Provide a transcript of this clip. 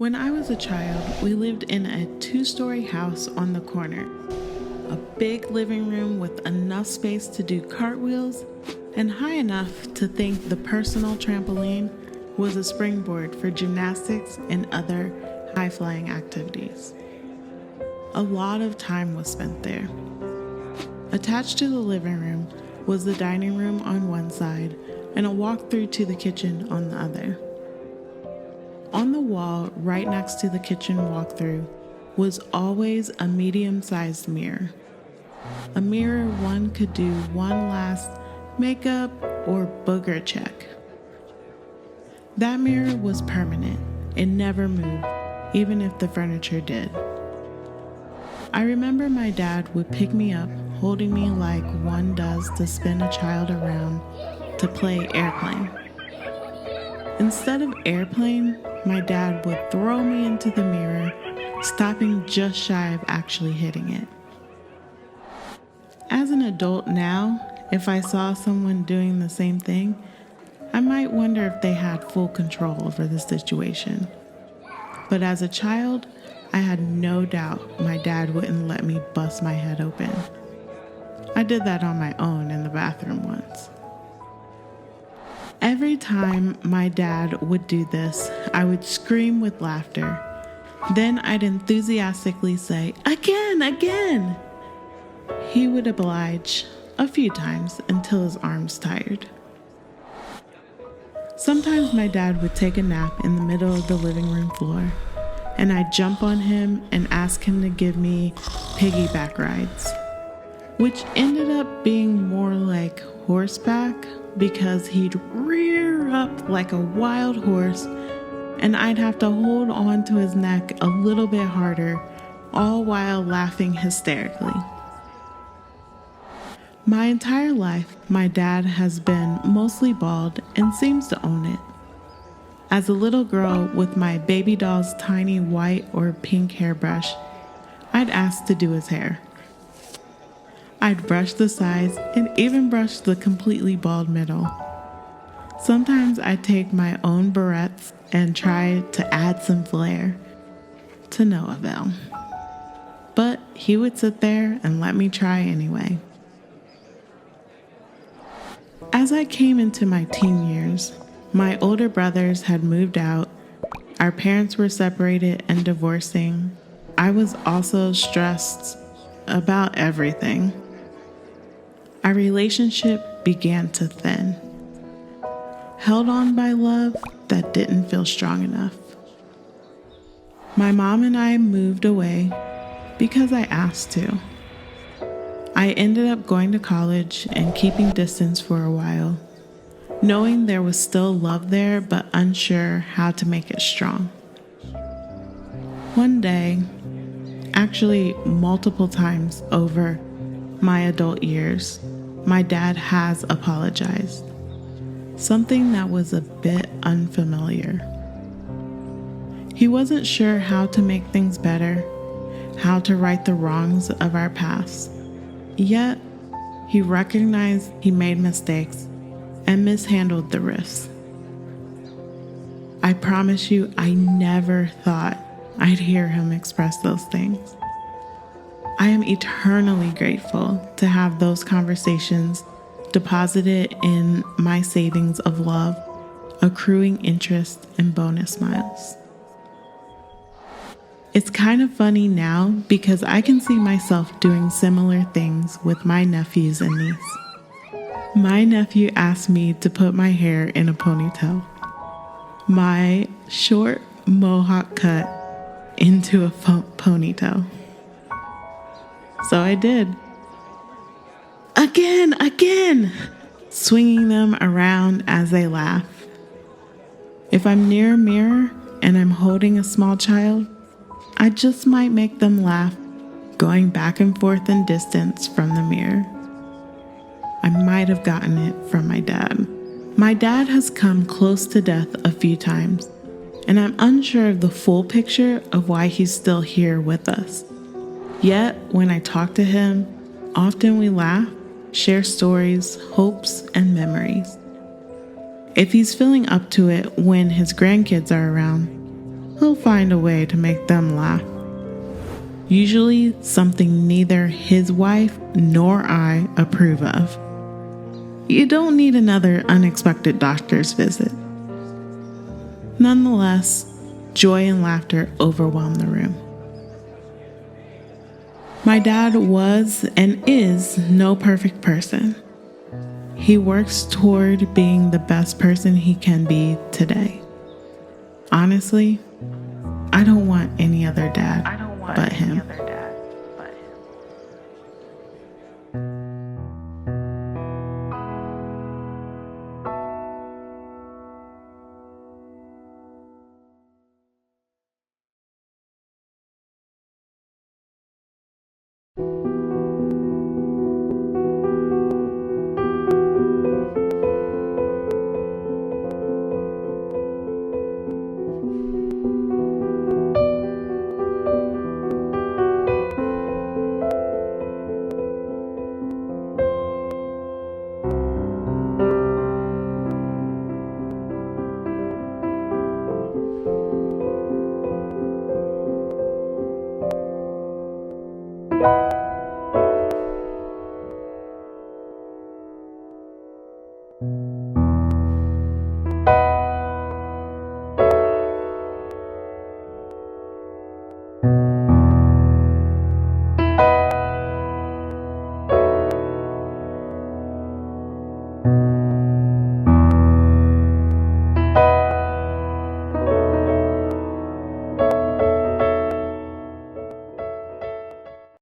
When I was a child, we lived in a two-story house on the corner. A big living room with enough space to do cartwheels and high enough to think the personal trampoline was a springboard for gymnastics and other high-flying activities. A lot of time was spent there. Attached to the living room was the dining room on one side and a walk-through to the kitchen on the other. On the wall right next to the kitchen walkthrough was always a medium-sized mirror. A mirror one could do one last makeup or booger check. That mirror was permanent. It never moved, even if the furniture did. I remember my dad would pick me up, holding me like one does to spin a child around to play airplane. Instead of airplane, my dad would throw me into the mirror, stopping just shy of actually hitting it. As an adult now, if I saw someone doing the same thing, I might wonder if they had full control over the situation. But as a child, I had no doubt my dad wouldn't let me bust my head open. I did that on my own in the bathroom once. Every time my dad would do this, I would scream with laughter. Then I'd enthusiastically say, "Again, again!" He would oblige a few times until his arms tired. Sometimes my dad would take a nap in the middle of the living room floor, and I'd jump on him and ask him to give me piggyback rides, which ended up being more like horseback because he'd rear up like a wild horse and I'd have to hold on to his neck a little bit harder, all while laughing hysterically. My entire life, my dad has been mostly bald and seems to own it. As a little girl with my baby doll's tiny white or pink hairbrush, I'd ask to do his hair. I'd brush the sides and even brush the completely bald middle. Sometimes I'd take my own barrettes and try to add some flair, to no avail. But he would sit there and let me try anyway. As I came into my teen years, my older brothers had moved out, our parents were separated and divorcing. I was also stressed about everything. Our relationship began to thin, held on by love that didn't feel strong enough. My mom and I moved away because I asked to. I ended up going to college and keeping distance for a while, knowing there was still love there but unsure how to make it strong. One day, actually multiple times over my adult years, my dad has apologized. Something that was a bit unfamiliar. He wasn't sure how to make things better, how to right the wrongs of our past. Yet, he recognized he made mistakes and mishandled the risks. I promise you, I never thought I'd hear him express those things. I am eternally grateful to have those conversations deposited in my savings of love, accruing interest and bonus miles. It's kind of funny now because I can see myself doing similar things with my nephews and niece. My nephew asked me to put my hair in a ponytail, my short mohawk cut into a ponytail. So I did. Again, swinging them around as they laugh. If I'm near a mirror and I'm holding a small child, I just might make them laugh, going back and forth in distance from the mirror. I might have gotten it from my dad. My dad has come close to death a few times, and I'm unsure of the full picture of why he's still here with us. Yet, when I talk to him, often we laugh, share stories, hopes, and memories. If he's feeling up to it when his grandkids are around, he'll find a way to make them laugh. Usually something neither his wife nor I approve of. You don't need another unexpected doctor's visit. Nonetheless, joy and laughter overwhelm the room. My dad was and is no perfect person. He works toward being the best person he can be today. Honestly, I don't want any other dad but him.